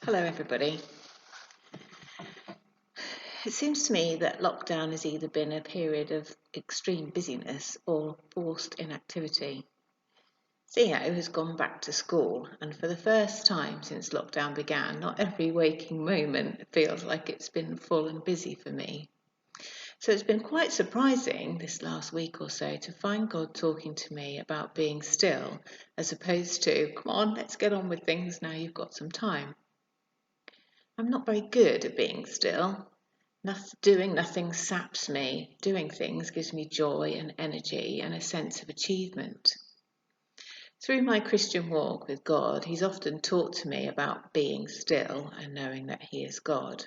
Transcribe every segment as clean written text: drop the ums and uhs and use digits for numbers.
Hello everybody. It seems to me that lockdown has either been a period of extreme busyness or forced inactivity. Theo has gone back to school, and for the first time since lockdown began, not every waking moment feels like it's been full and busy for me. So it's been quite surprising this last week or so to find God talking to me about being still, as opposed to, come on, let's get on with things now you've got some time. I'm not very good at being still. Doing nothing saps me. Doing things gives me joy and energy and a sense of achievement. Through my Christian walk with God, He's often talked to me about being still and knowing that He is God.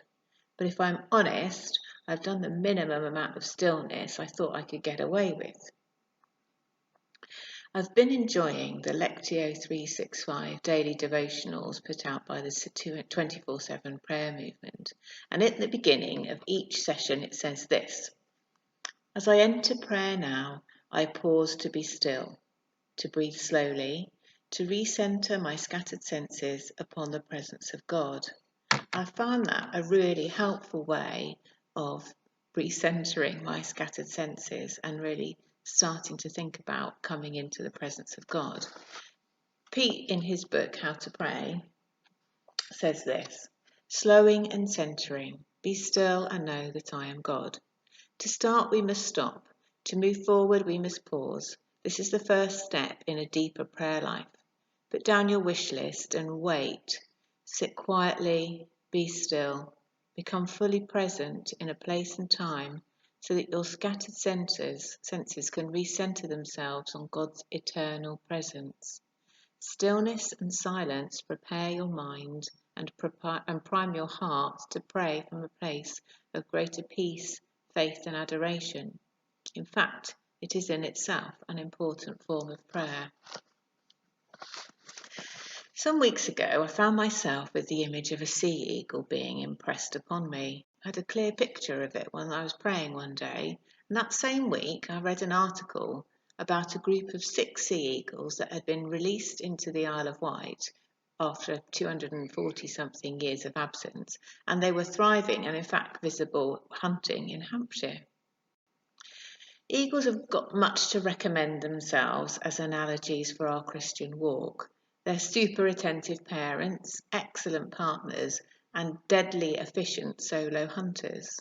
But if I'm honest, I've done the minimum amount of stillness I thought I could get away with. I've been enjoying the Lectio 365 daily devotionals put out by the 24/7 prayer movement, and at the beginning of each session it says this: "As I enter prayer now, I pause to be still, to breathe slowly, to recenter my scattered senses upon the presence of God." I found that a really helpful way of recentering my scattered senses and really starting to think about coming into the presence of God. Pete, in his book, How to Pray, says this: "Slowing and centering, be still and know that I am God. To start, we must stop. To move forward, we must pause. This is the first step in a deeper prayer life. Put down your wish list and wait. Sit quietly, be still. Become fully present in a place and time so that your scattered senses can recenter themselves on God's eternal presence. Stillness and silence prepare your mind and prime your heart to pray from a place of greater peace, faith and adoration. In fact, it is in itself an important form of prayer." Some weeks ago, I found myself with the image of a sea eagle being impressed upon me. I had a clear picture of it when I was praying one day, and that same week I read an article about a group of 6 sea eagles that had been released into the Isle of Wight after 240-something years of absence, and they were thriving and in fact visible hunting in Hampshire. Eagles have got much to recommend themselves as analogies for our Christian walk. They're super attentive parents, excellent partners, and deadly efficient solo hunters.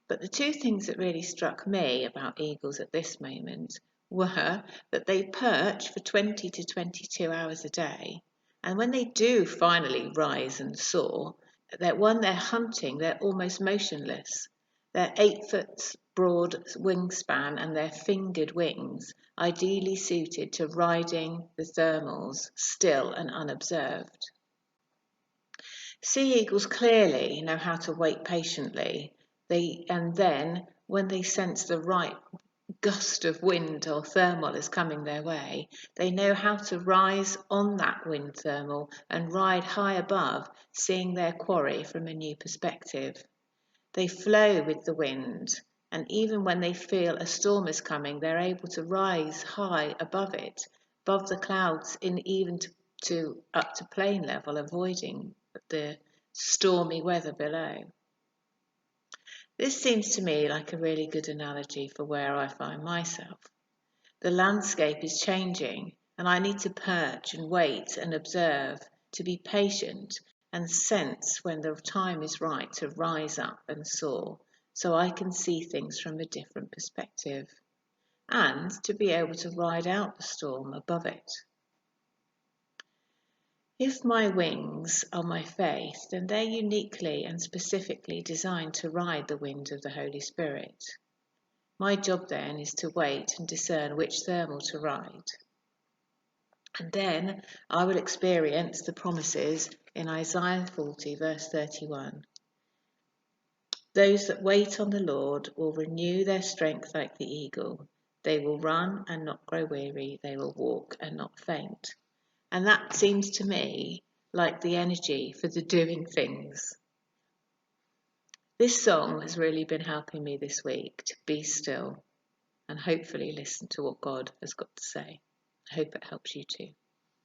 But the two things that really struck me about eagles at this moment were that they perch for 20 to 22 hours a day, and when they do finally rise and soar, when they're hunting, they're almost motionless. Their 8 foot broad wingspan and their fingered wings, ideally suited to riding the thermals still and unobserved. Sea eagles clearly know how to wait patiently, and then when they sense the right gust of wind or thermal is coming their way, they know how to rise on that wind thermal and ride high above, seeing their quarry from a new perspective. They flow with the wind, and even when they feel a storm is coming, they're able to rise high above it, above the clouds, even to up to plane level, avoiding the stormy weather below. This seems to me like a really good analogy for where I find myself. The landscape is changing, and I need to perch and wait and observe, to be patient and sense when the time is right to rise up and soar, so I can see things from a different perspective, and to be able to ride out the storm above it. If my wings are my faith, then they're uniquely and specifically designed to ride the wind of the Holy Spirit. My job then is to wait and discern which thermal to ride. And then I will experience the promises in Isaiah 40, verse 31. "Those that wait on the Lord will renew their strength like the eagle. They will run and not grow weary. They will walk and not faint." And that seems to me like the energy for the doing things. This song has really been helping me this week to be still and hopefully listen to what God has got to say. I hope it helps you too.